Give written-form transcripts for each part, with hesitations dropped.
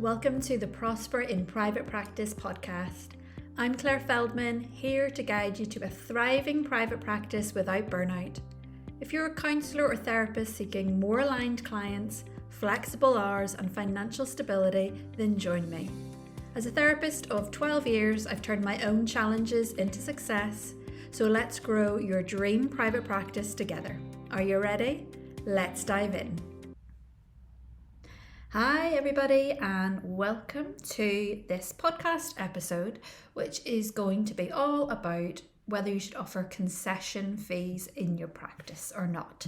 Welcome to the Prosper in Private Practice podcast. I'm Claire Feldman, here to guide you to a thriving private practice without burnout. If you're a counsellor or therapist seeking more aligned clients, flexible hours and financial stability, then join me. As a therapist of 12 years, I've turned my own challenges into success, so let's grow your dream private practice together. Are you ready? Let's dive in. Hi everybody, and welcome to this podcast episode, which is going to be all about whether you should offer concession fees in your practice or not.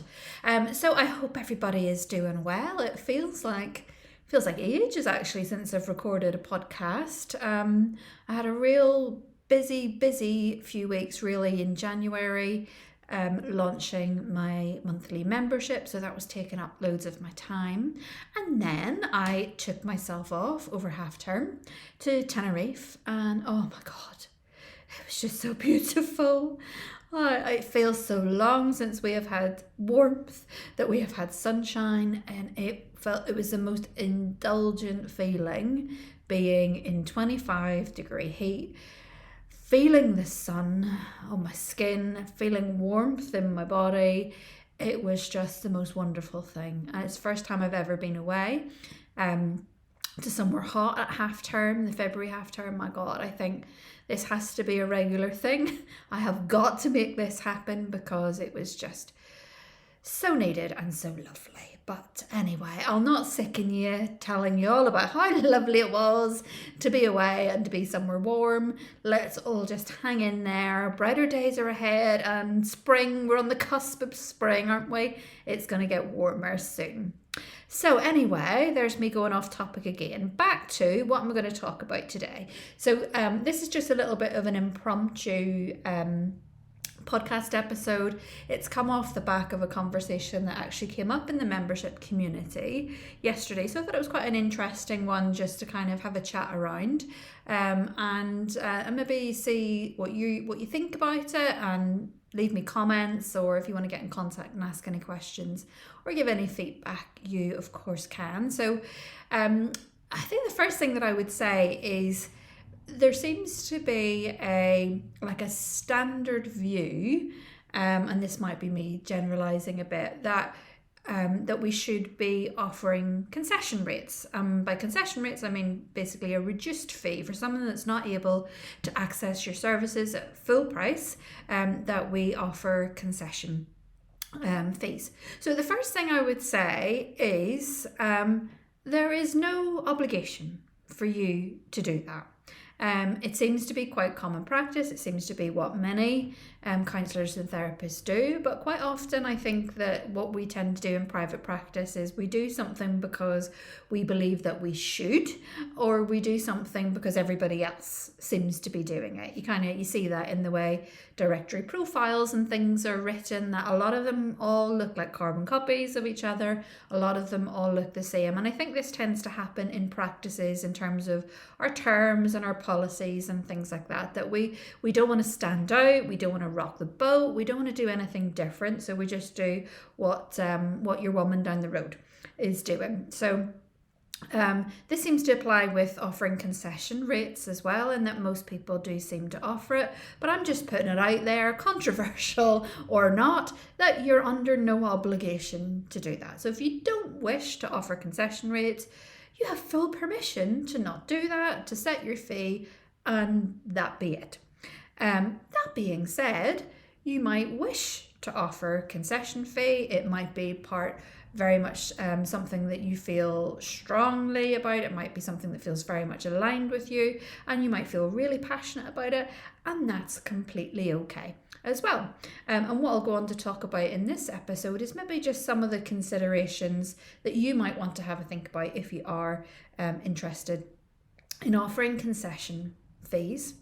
So I hope everybody is doing well. It feels like ages actually since I've recorded a podcast. I had a real busy few weeks really in January. Launching my monthly membership, so that was taking up loads of my time, and then I took myself off over half term to Tenerife, and oh my god, it was just so beautiful. It feels so long since we have had warmth, that we have had sunshine, and it was the most indulgent feeling being in 25-degree heat, feeling the sun on my skin, feeling warmth in my body. It was just the most wonderful thing. And it's the first time I've ever been away to somewhere hot at half term, the February half term. My God, I think this has to be a regular thing. I have got to make this happen because it was just so needed and so lovely. But anyway, I'll not sicken you telling you all about how lovely it was to be away and to be somewhere warm. Let's all just hang in there. Brighter days are ahead, and spring, we're on the cusp of spring, aren't we? It's going to get warmer soon. So anyway, there's me going off topic again. Back to what I'm going to talk about today. So this is just a little bit of an impromptu podcast episode. It's come off the back of a conversation that actually came up in the membership community yesterday, so I thought it was quite an interesting one just to kind of have a chat around and maybe see what you think about it, and leave me comments, or if you want to get in contact and ask any questions or give any feedback, you of course can. So I think the first thing that I would say is there seems to be a standard view, and this might be me generalizing a bit, that we should be offering concession rates. By concession rates, I mean basically a reduced fee for someone that's not able to access your services at full price, that we offer concession fees. So the first thing I would say is there is no obligation for you to do that. It seems to be quite common practice. It seems to be what many counsellors and therapists do, but quite often I think that what we tend to do in private practice is we do something because we believe that we should, or we do something because everybody else seems to be doing it. You see that in the way directory profiles and things are written, that a lot of them all look like carbon copies of each other. A lot of them all look the same, and I think this tends to happen in practices in terms of our terms and our policies and things like that we don't want to stand out, we don't want to rock the boat, we don't want to do anything different, so we just do what your woman down the road is doing. So this seems to apply with offering concession rates as well, and that most people do seem to offer it, but I'm just putting it out there, controversial or not, that you're under no obligation to do that. So if you don't wish to offer concession rates, you have full permission to not do that, to set your fee, and that be it. That being said, you might wish to offer concession fee. It might be very much something that you feel strongly about. It might be something that feels very much aligned with you, and you might feel really passionate about it, and that's completely okay as well. And what I'll go on to talk about in this episode is maybe just some of the considerations that you might want to have a think about if you are interested in offering concession fees.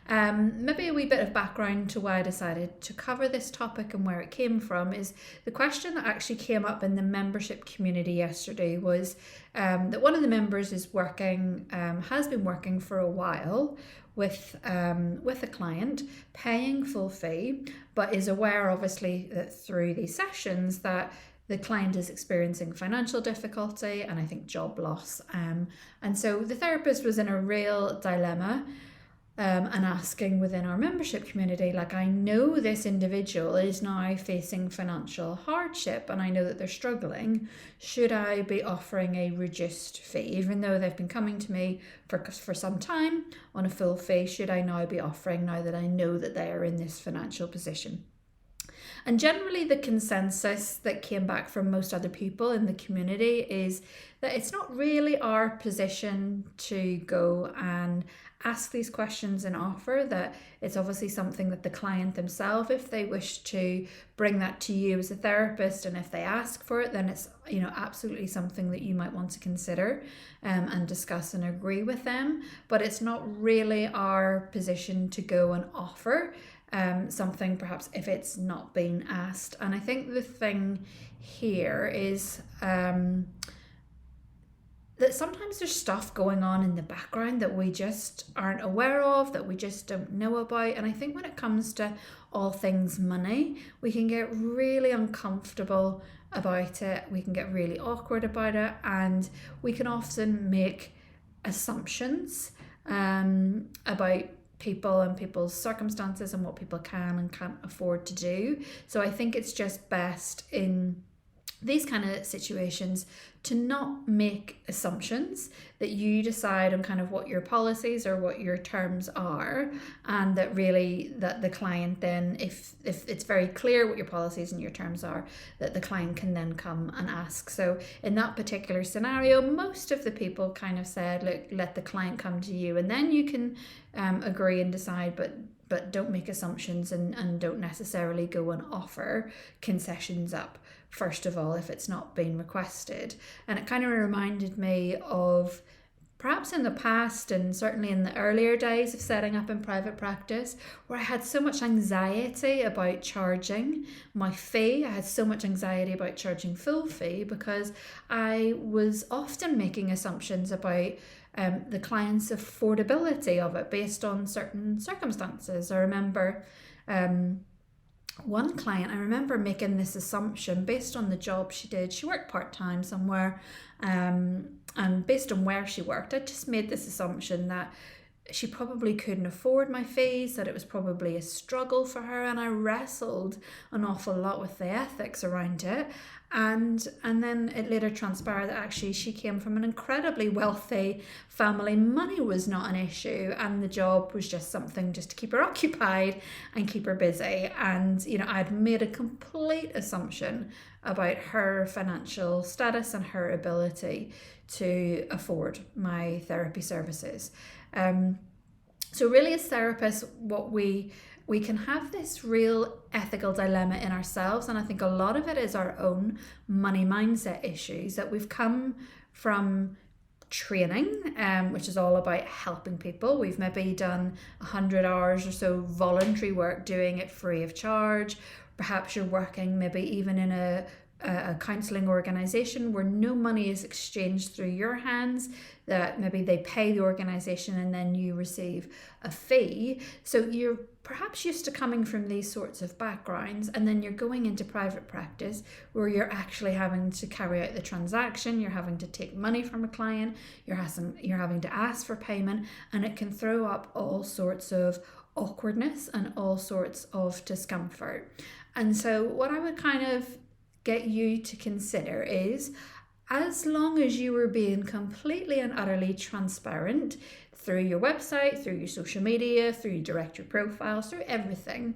Maybe a wee bit of background to why I decided to cover this topic and where it came from is the question that actually came up in the membership community yesterday was that one of the members has been working for a while with a client, paying full fee, but is aware obviously that through these sessions that the client is experiencing financial difficulty and I think job loss. And so the therapist was in a real dilemma, and asking within our membership community, like, I know this individual is now facing financial hardship and I know that they're struggling. Should I be offering a reduced fee? Even though they've been coming to me for some time on a full fee, should I now be offering, now that I know that they are in this financial position? And generally the consensus that came back from most other people in the community is that it's not really our position to go and ask these questions and offer, that it's obviously something that the client themselves, if they wish to bring that to you as a therapist, and if they ask for it, then it's, you know, absolutely something that you might want to consider and discuss and agree with them. But it's not really our position to go and offer something, perhaps, if it's not being asked. And I think the thing here is that sometimes there's stuff going on in the background that we just aren't aware of, that we just don't know about. And I think when it comes to all things money, we can get really uncomfortable about it, we can get really awkward about it, and we can often make assumptions about people and people's circumstances and what people can and can't afford to do. So I think it's just best in these kind of situations to not make assumptions, that you decide on kind of what your policies or what your terms are, and that really that the client then, if it's very clear what your policies and your terms are, that the client can then come and ask. So in that particular scenario, most of the people kind of said, look, let the client come to you and then you can agree and decide, but don't make assumptions and don't necessarily go and offer concessions up first of all if it's not been requested. And it kind of reminded me of perhaps in the past, and certainly in the earlier days of setting up in private practice, where I had so much anxiety about charging my fee. I had so much anxiety about charging full fee because I was often making assumptions about the client's affordability of it based on certain circumstances. I remember one client, I remember making this assumption based on the job she did. She worked part-time somewhere, and based on where she worked, I just made this assumption that she probably couldn't afford my fees, that it was probably a struggle for her, and I wrestled an awful lot with the ethics around it. And then it later transpired that actually she came from an incredibly wealthy family. Money was not an issue, and the job was just something just to keep her occupied and keep her busy. And, you know, I'd made a complete assumption about her financial status and her ability to afford my therapy services. So really, as therapists, what we can have this real ethical dilemma in ourselves, and I think a lot of it is our own money mindset issues that we've come from training, which is all about helping people. We've maybe done 100 hours or so voluntary work, doing it free of charge. Perhaps you're working maybe even in a counselling organisation where no money is exchanged through your hands, that maybe they pay the organisation and then you receive a fee. So you're perhaps used to coming from these sorts of backgrounds, and then you're going into private practice where you're actually having to carry out the transaction, you're having to take money from a client, you're having to ask for payment, and it can throw up all sorts of awkwardness and all sorts of discomfort. And so what I would kind of get you to consider is, as long as you were being completely and utterly transparent through your website, through your social media, through your directory profiles, through everything,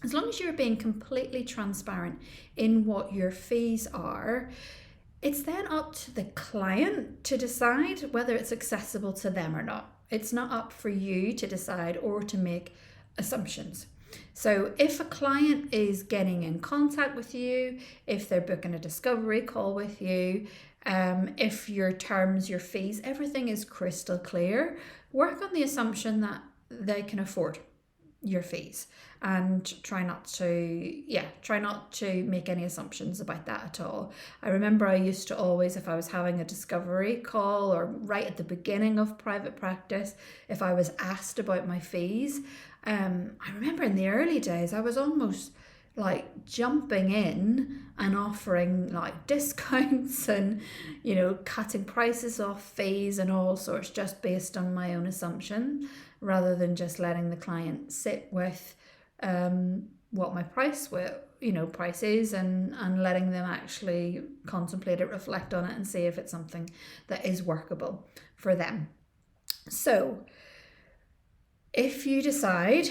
as long as you're being completely transparent in what your fees are, it's then up to the client to decide whether it's accessible to them or not. It's not up for you to decide or to make assumptions. So if a client is getting in contact with you, if they're booking a discovery call with you, if your terms, your fees, everything is crystal clear, work on the assumption that they can afford your fees, and try not to make any assumptions about that at all. I remember I used to always, if I was having a discovery call or right at the beginning of private practice, if I was asked about my fees, I remember in the early days I was almost like jumping in and offering like discounts and, you know, cutting prices off fees and all sorts just based on my own assumption, rather than just letting the client sit with what my price is, and letting them actually contemplate it, reflect on it, and see if it's something that is workable for them. So if you decide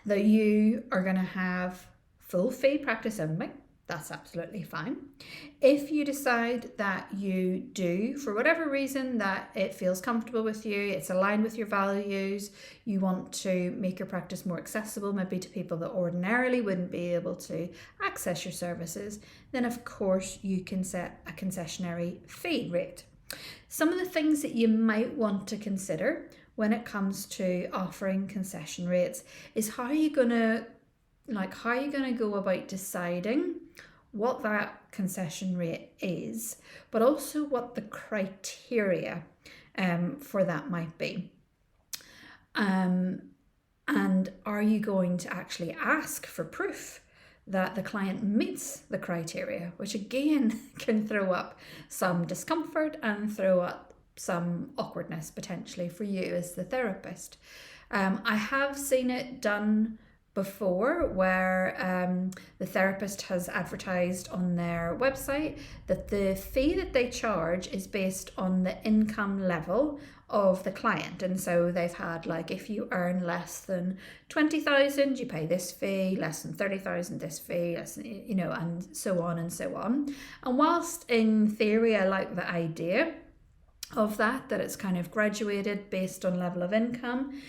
that you are going to have full fee practice only, that's absolutely fine. If you decide that you do, for whatever reason, that it feels comfortable with you, it's aligned with your values, you want to make your practice more accessible, maybe to people that ordinarily wouldn't be able to access your services, then of course you can set a concessionary fee rate. Some of the things that you might want to consider when it comes to offering concession rates is how are you going to go about deciding what that concession rate is, but also what the criteria for that might be. And are you going to actually ask for proof that the client meets the criteria, which again can throw up some discomfort and throw up some awkwardness potentially for you as the therapist. I have seen it done before where the therapist has advertised on their website that the fee that they charge is based on the income level of the client. And so they've had, like, if you earn less than 20,000, you pay this fee, less than 30,000, this fee, less than, you know, and so on and so on. And whilst in theory I like the idea of that it's kind of graduated based on level of income,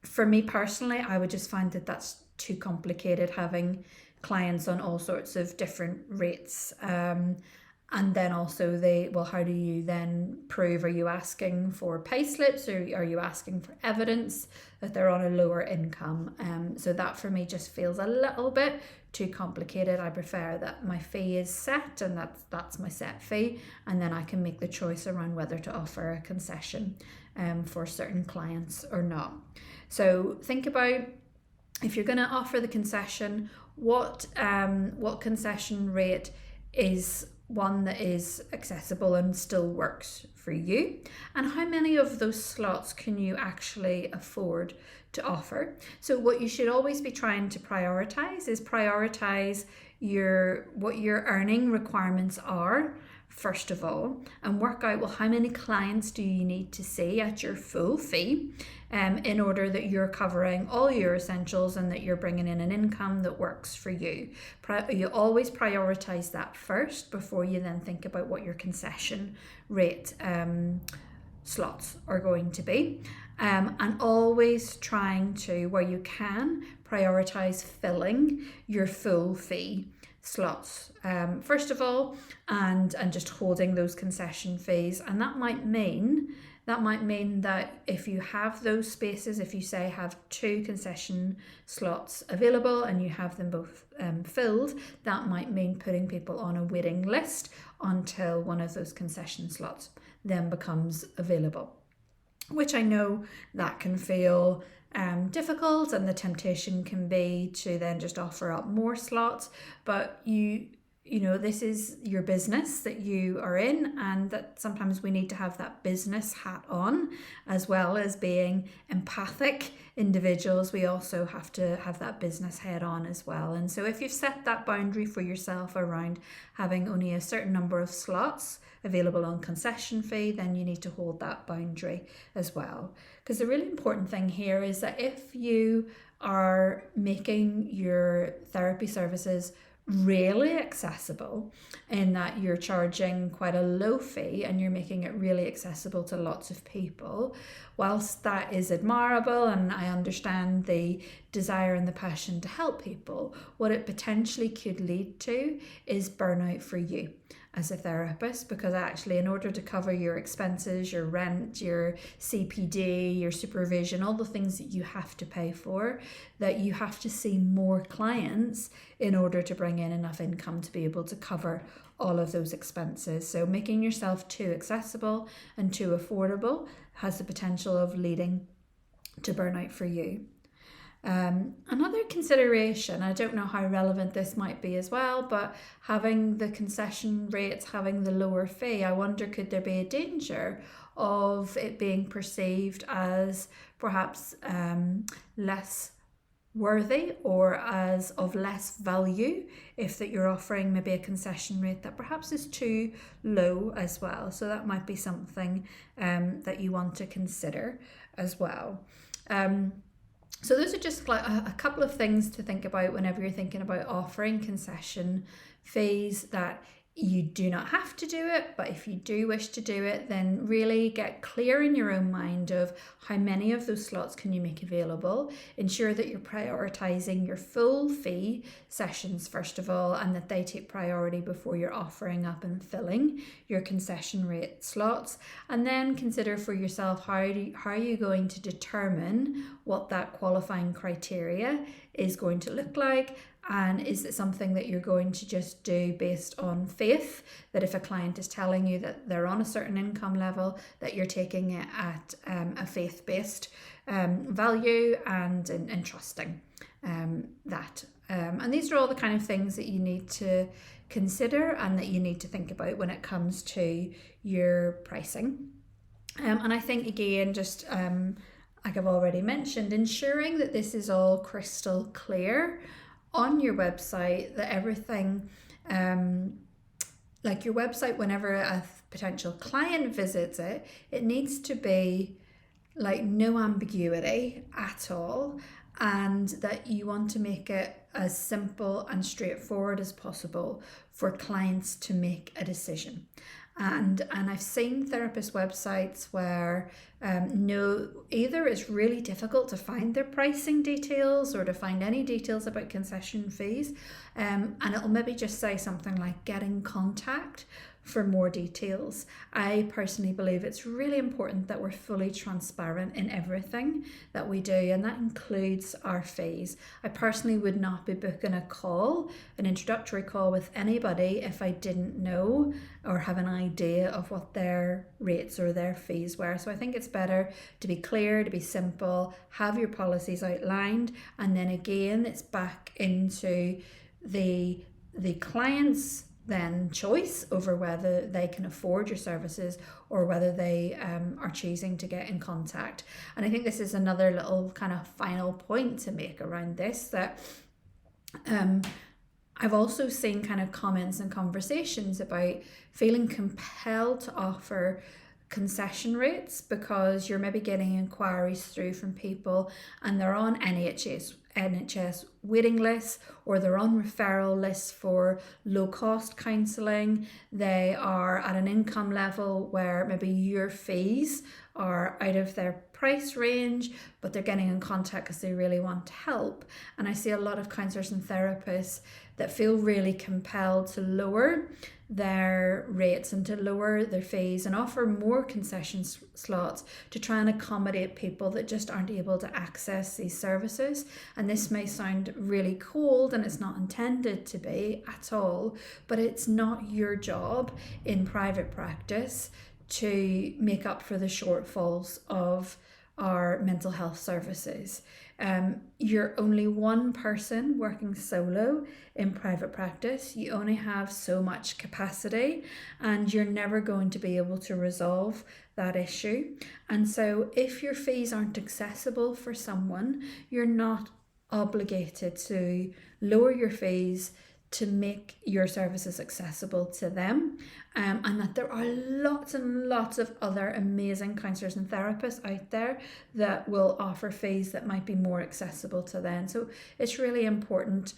for me personally, I would just find that that's too complicated, having clients on all sorts of different rates. And then also how do you then prove? Are you asking for pay slips, or are you asking for evidence that they're on a lower income? So that for me just feels a little bit too complicated. I prefer that my fee is set, and that's my set fee, and then I can make the choice around whether to offer a concession for certain clients or not. So think about, if you're going to offer the concession, what concession rate is one that is accessible and still works for you, and how many of those slots can you actually afford to offer. So what you should always be trying to prioritize what your earning requirements are first of all, and work out, well, how many clients do you need to see at your full fee in order that you're covering all your essentials and that you're bringing in an income that works for you. You always prioritize that first before you then think about what your concession rate slots are going to be. And always trying to, where you can, prioritize filling your full fee slots first of all, and just holding those concession fees. And that might mean that if you have those spaces, if you say have 2 concession slots available and you have them both filled, that might mean putting people on a waiting list until one of those concession slots then becomes available, which I know that can feel difficult, and the temptation can be to then just offer up more slots. But you know, this is your business that you are in, and that sometimes we need to have that business hat on, as well as being empathic individuals. We also have to have that business head on as well. And so if you've set that boundary for yourself around having only a certain number of slots available on concession fee, then you need to hold that boundary as well. Because the really important thing here is that if you are making your therapy services really accessible, in that you're charging quite a low fee and you're making it really accessible to lots of people, whilst that is admirable and I understand the desire and the passion to help people, what it potentially could lead to is burnout for you as a therapist, because actually in order to cover your expenses, your rent, your CPD, your supervision, all the things that you have to pay for, that you have to see more clients in order to bring in enough income to be able to cover all of those expenses. So making yourself too accessible and too affordable has the potential of leading to burnout for you. Another consideration, I don't know how relevant this might be as well, but having the concession rates, having the lower fee, I wonder could there be a danger of it being perceived as perhaps less worthy or as of less value if that you're offering maybe a concession rate that perhaps is too low as well. So that might be something that you want to consider as well. So those are just like a couple of things to think about whenever you're thinking about offering concession fees, that you do not have to do it, but if you do wish to do it, then really get clear in your own mind of how many of those slots can you make available. Ensure that you're prioritizing your full fee sessions first of all, and that they take priority before you're offering up and filling your concession rate slots. And then consider for yourself, how are you going to determine what that qualifying criteria is going to look like. And is it something that you're going to just do based on faith, that if a client is telling you that they're on a certain income level, that you're taking it at a faith-based value and trusting that. And these are all the kind of things that you need to consider and that you need to think about when it comes to your pricing. And I think, again, just like I've already mentioned, ensuring that this is all crystal clear on your website, that everything, like your website, whenever a potential client visits it, it needs to be like no ambiguity at all, and that you want to make it as simple and straightforward as possible for clients to make a decision. And I've seen therapist websites where either it's really difficult to find their pricing details or to find any details about concession fees, and it'll maybe just say something like get in contact for more details. I personally believe it's really important that we're fully transparent in everything that we do, and that includes our fees. I personally would not be booking an introductory call with anybody if I didn't know or have an idea of what their rates or their fees were. So I think it's better to be clear, to be simple, have your policies outlined, and then again it's back into the client's then choice over whether they can afford your services or whether they are choosing to get in contact. And I think this is another little kind of final point to make around this, that I've also seen kind of comments and conversations about feeling compelled to offer concession rates because you're maybe getting inquiries through from people and they're on NHS waiting lists, or they're on referral lists for low cost counselling. They are at an income level where maybe your fees are out of their price range, but they're getting in contact because they really want help. And I see a lot of counsellors and therapists that feel really compelled to lower their rates and to lower their fees and offer more concession slots to try and accommodate people that just aren't able to access these services. And this may sound really cold, and it's not intended to be at all, but it's not your job in private practice to make up for the shortfalls of our mental health services. You're only one person working solo in private practice. You only have so much capacity, and you're never going to be able to resolve that issue. And so if your fees aren't accessible for someone, you're not obligated to lower your fees to make your services accessible to them, and that there are lots and lots of other amazing counsellors and therapists out there that will offer fees that might be more accessible to them. So it's really important.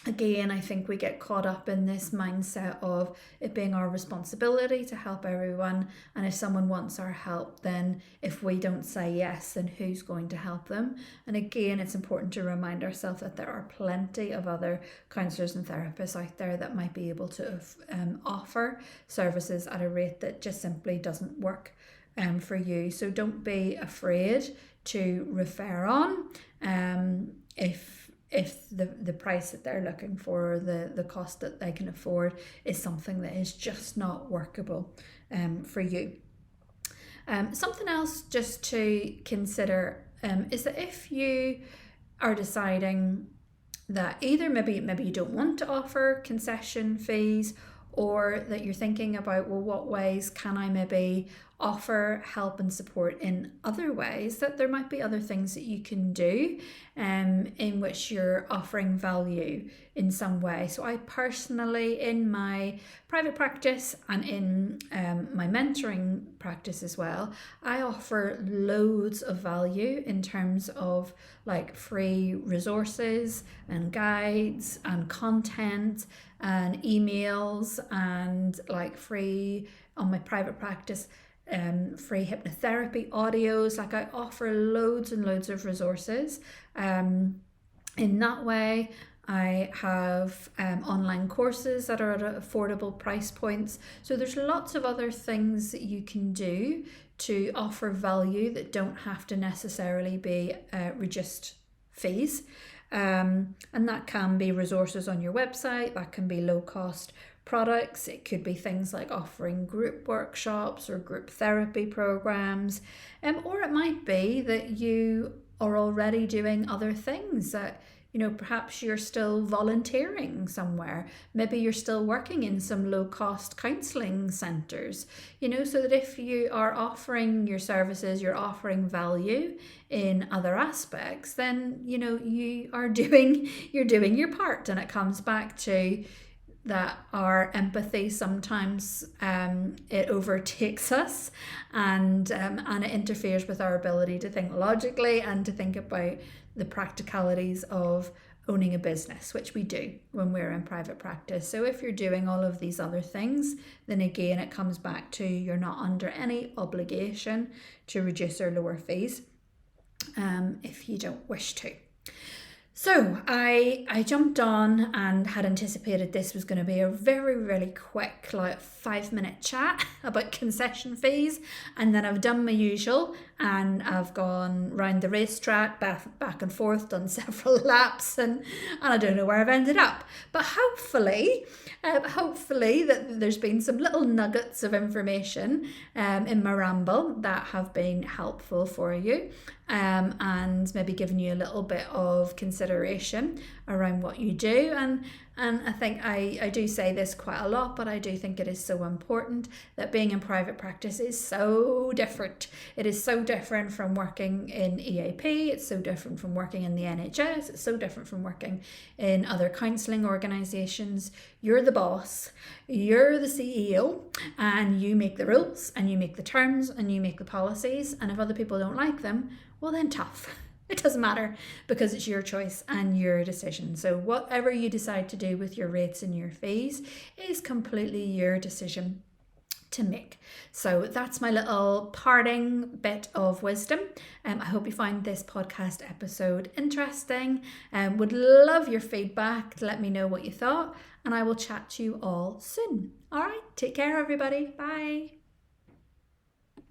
Again, I think we get caught up in this mindset of it being our responsibility to help everyone, and if someone wants our help, then if we don't say yes, then who's going to help them? And again, it's important to remind ourselves that there are plenty of other counsellors and therapists out there that might be able to offer services at a rate that just simply doesn't work for you. So don't be afraid to refer on if the price that they're looking for, the cost that they can afford, is something that is just not workable for you. Something else just to consider is that if you are deciding that either maybe you don't want to offer concession fees, or that you're thinking about, well, what ways can I maybe offer help and support in other ways, that there might be other things that you can do in which you're offering value in some way. So I personally, in my private practice and in my mentoring practice as well, I offer loads of value in terms of like free resources and guides and content and emails, and like free on my private practice free hypnotherapy audios. Like I offer loads and loads of resources in that way. I have online courses that are at affordable price points. So there's lots of other things that you can do to offer value that don't have to necessarily be reduced fees. And that can be resources on your website, that can be low cost products, it could be things like offering group workshops or group therapy programs, or it might be that you are already doing other things that, you know, perhaps you're still volunteering somewhere. Maybe you're still working in some low-cost counselling centres, you know, so that if you are offering your services, you're offering value in other aspects, then, you know, you're doing your part. And it comes back to that our empathy sometimes it overtakes us, and it interferes with our ability to think logically and to think about the practicalities of owning a business, which we do when we're in private practice. So if you're doing all of these other things, then again it comes back to you're not under any obligation to reduce or lower fees if you don't wish to. So I jumped on and had anticipated this was going to be a very, really quick, like 5-minute chat about concession fees. And then I've done my usual, and I've gone round the racetrack, back and forth, done several laps, and I don't know where I've ended up. But hopefully that there's been some little nuggets of information in my ramble that have been helpful for you. And maybe giving you a little bit of consideration around what you do. And I think I do say this quite a lot, but I do think it is so important that being in private practice is so different. It is so different from working in EAP. It's so different from working in the NHS. It's so different from working in other counselling organisations. You're the boss, you're the CEO, and you make the rules and you make the terms and you make the policies. And if other people don't like them, well then tough. It doesn't matter, because it's your choice and your decision. So whatever you decide to do with your rates and your fees is completely your decision to make. So that's my little parting bit of wisdom. I hope you find this podcast episode interesting. Would love your feedback to let me know what you thought, and I will chat to you all soon. All right, take care everybody. Bye.